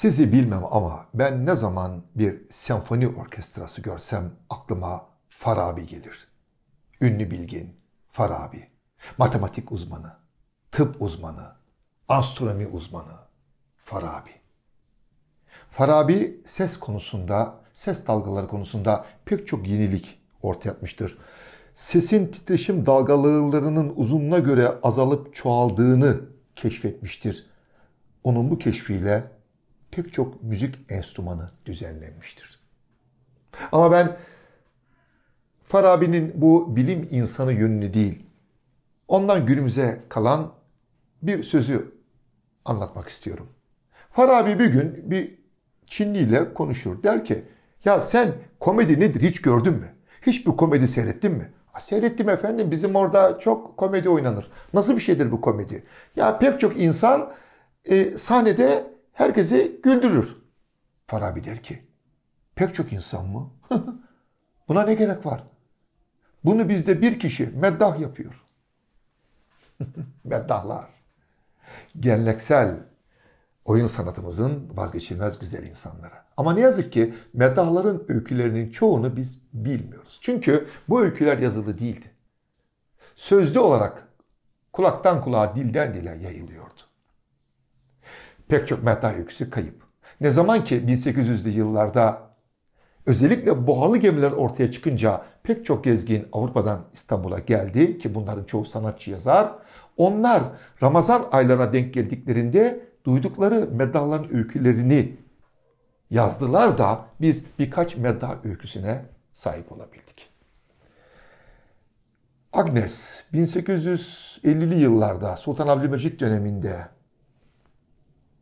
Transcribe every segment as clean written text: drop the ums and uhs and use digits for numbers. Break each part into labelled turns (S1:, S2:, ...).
S1: Sizi bilmem ama ben ne zaman bir senfoni orkestrası görsem aklıma Farabi gelir. Ünlü bilgin Farabi, matematik uzmanı, tıp uzmanı, astronomi uzmanı Farabi. Farabi ses konusunda, ses dalgaları konusunda pek çok yenilik ortaya atmıştır. Sesin titreşim dalgalarının uzunluğuna göre azalıp çoğaldığını keşfetmiştir. Onun bu keşfiyle pek çok müzik enstrümanı düzenlenmiştir. Ama ben Farabi'nin bu bilim insanı yönünü değil, ondan günümüze kalan bir sözü anlatmak istiyorum. Farabi bir gün bir Çinli ile konuşur. Der ki, ya sen komedi nedir hiç gördün mü? Hiçbir komedi seyrettin mi? Seyrettim efendim, bizim orada çok komedi oynanır. Nasıl bir şeydir bu komedi? Ya pek çok insan sahnede herkesi güldürür. Farabi der ki, pek çok insan mı? Buna ne gerek var? Bunu bizde bir kişi meddah yapıyor. Meddahlar. Geleneksel oyun sanatımızın vazgeçilmez güzel insanları. Ama ne yazık ki meddahların öykülerinin çoğunu biz bilmiyoruz. Çünkü bu öyküler yazılı değildi. Sözlü olarak kulaktan kulağa, dilden dile yayılıyordu. Pek çok meddah öyküsü kayıp. Ne zaman ki 1800'lü yıllarda özellikle buharlı gemiler ortaya çıkınca pek çok gezgin Avrupa'dan İstanbul'a geldi ki bunların çoğu sanatçı yazar. Onlar Ramazan aylarına denk geldiklerinde duydukları meddahların öykülerini yazdılar da biz birkaç meddah öyküsüne sahip olabildik. Agnes 1850'li yıllarda Sultan Abdülmecit döneminde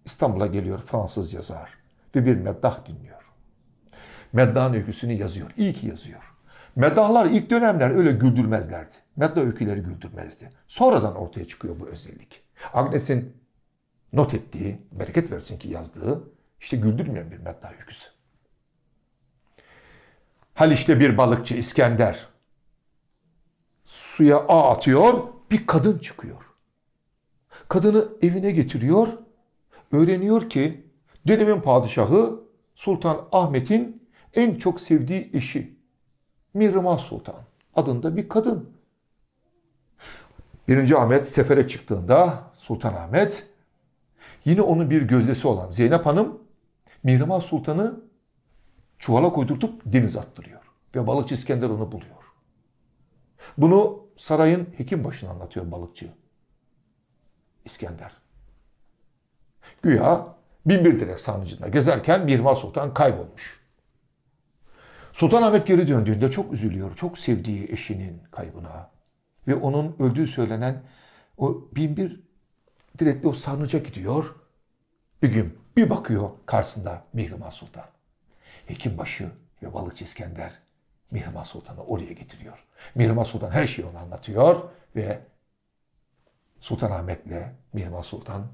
S1: İstanbul'a geliyor Fransız yazar ve bir meddah dinliyor. Meddahın öyküsünü yazıyor. İyi ki yazıyor. Meddahlar ilk dönemler öyle güldürmezlerdi. Meddah öyküleri güldürmezdi. Sonradan ortaya çıkıyor bu özellik. Agnes'in not ettiği, bereket versin ki yazdığı, işte güldürmeyen bir meddah öyküsü. Haliç'te bir balıkçı İskender suya ağ atıyor, bir kadın çıkıyor. Kadını evine getiriyor, öğreniyor ki dönemin padişahı Sultan Ahmet'in en çok sevdiği eşi Mihrimah Sultan adında bir kadın. 1. Ahmet sefere çıktığında Sultan Ahmet yine onun bir gözdesi olan Zeynep Hanım Mihrimah Sultan'ı çuvala koydurtup denize attırıyor. Ve balıkçı İskender onu buluyor. Bunu sarayın hekimbaşına anlatıyor balıkçı İskender. Güya Binbirdirek sarnıcında gezerken Mihrimah Sultan kaybolmuş. Sultan Ahmet geri döndüğünde çok üzülüyor. Çok sevdiği eşinin kaybına. Ve onun öldüğü söylenen o Binbirdirek'li o sarnıca gidiyor. Bir gün bir bakıyor karşısında Mihrimah Sultan. Hekimbaşı ve balıkçı İskender Mihrimah Sultan'ı oraya getiriyor. Mihrimah Sultan her şeyi ona anlatıyor ve Sultan Ahmet'le Mihrimah Sultan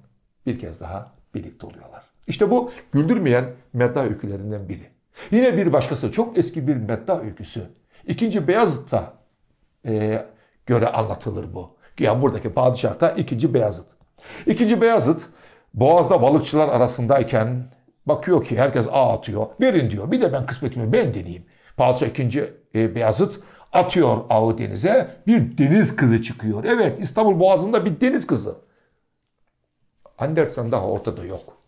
S1: bir kez daha birlikte oluyorlar. İşte bu güldürmeyen meddah öykülerinden biri. Yine bir başkası çok eski bir meddah öyküsü. 2. Beyazıt'a göre anlatılır bu. Yani buradaki padişah da 2. Beyazıt. 2. Beyazıt Boğaz'da balıkçılar arasındayken bakıyor ki herkes ağ atıyor. Verin diyor. Bir de ben kısmetimi ben deneyeyim. Padişah 2. Beyazıt atıyor ağı denize. Bir deniz kızı çıkıyor. Evet, İstanbul Boğazı'nda bir deniz kızı. Andersen daha ortada yok.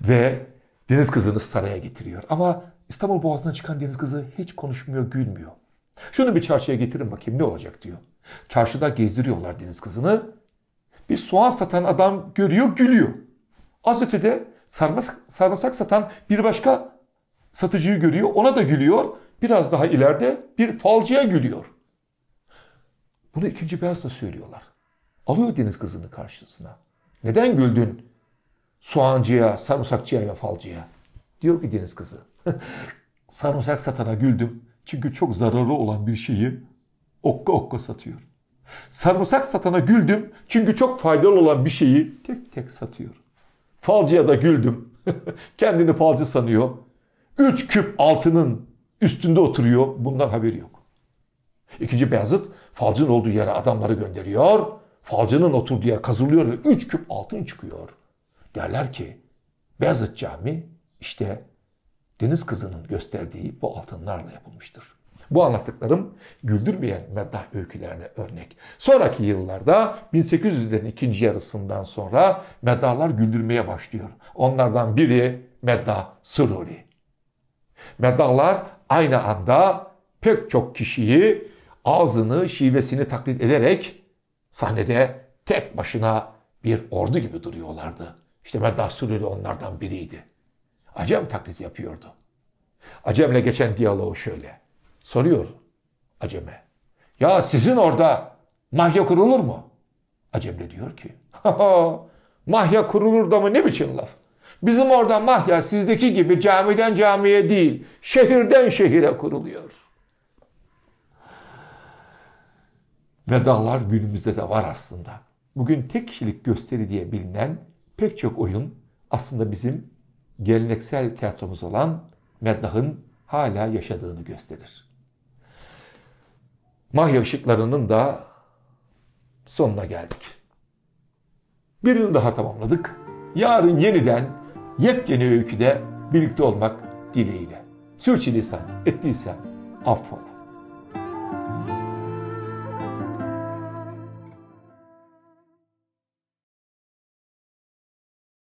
S1: Ve deniz kızını saraya getiriyor. Ama İstanbul Boğazı'ndan çıkan deniz kızı hiç konuşmuyor, gülmüyor. Şunu bir çarşıya getirin bakayım ne olacak diyor. Çarşıda gezdiriyorlar deniz kızını. Bir soğan satan adam görüyor, gülüyor. Az ötede sarımsak satan bir başka satıcıyı görüyor, ona da gülüyor. Biraz daha ileride bir falcıya gülüyor. Bunu 2. Beyazıt'a söylüyorlar. Alıyor deniz kızını karşısına. Neden güldün soğancıya, sarımsakçıya ve falcıya? Diyor ki deniz kızı. Sarımsak satana güldüm. Çünkü çok zararlı olan bir şeyi okka okka satıyor. Sarımsak satana güldüm. Çünkü çok faydalı olan bir şeyi tek tek satıyor. Falcıya da güldüm. Kendini falcı sanıyor. 3 küp altının üstünde oturuyor. Bundan haberi yok. 2. Beyazıt falcının olduğu yere adamları gönderiyor. Falcının oturduğu yer kazılıyor ve 3 küp altın çıkıyor. Derler ki Beyazıt Camii işte deniz kızının gösterdiği bu altınlarla yapılmıştır. Bu anlattıklarım güldürmeyen meddah öykülerine örnek. Sonraki yıllarda 1800'lerin ikinci yarısından sonra meddahlar güldürmeye başlıyor. Onlardan biri Meddah Süruri. Meddahlar aynı anda pek çok kişiyi ağzını, şivesini taklit ederek sahnede tek başına bir ordu gibi duruyorlardı. İşte Meddah Süruri onlardan biriydi. Acem taklit yapıyordu. Acem'le geçen diyaloğu şöyle. Soruyor Acem'e. Ya sizin orada mahya kurulur mu? Acem de diyor ki mahya kurulur da mı, ne biçim laf? Bizim orada mahya sizdeki gibi camiden camiye değil, şehirden şehire kuruluyor. Meddahlar günümüzde de var aslında. Bugün tek kişilik gösteri diye bilinen pek çok oyun aslında bizim geleneksel tiyatromuz olan meddahın hala yaşadığını gösterir. Mahya ışıklarının da sonuna geldik. Bir yıl daha tamamladık. Yarın yeniden yepyeni öyküde birlikte olmak dileğiyle. Sürçülisan ettiysem affola.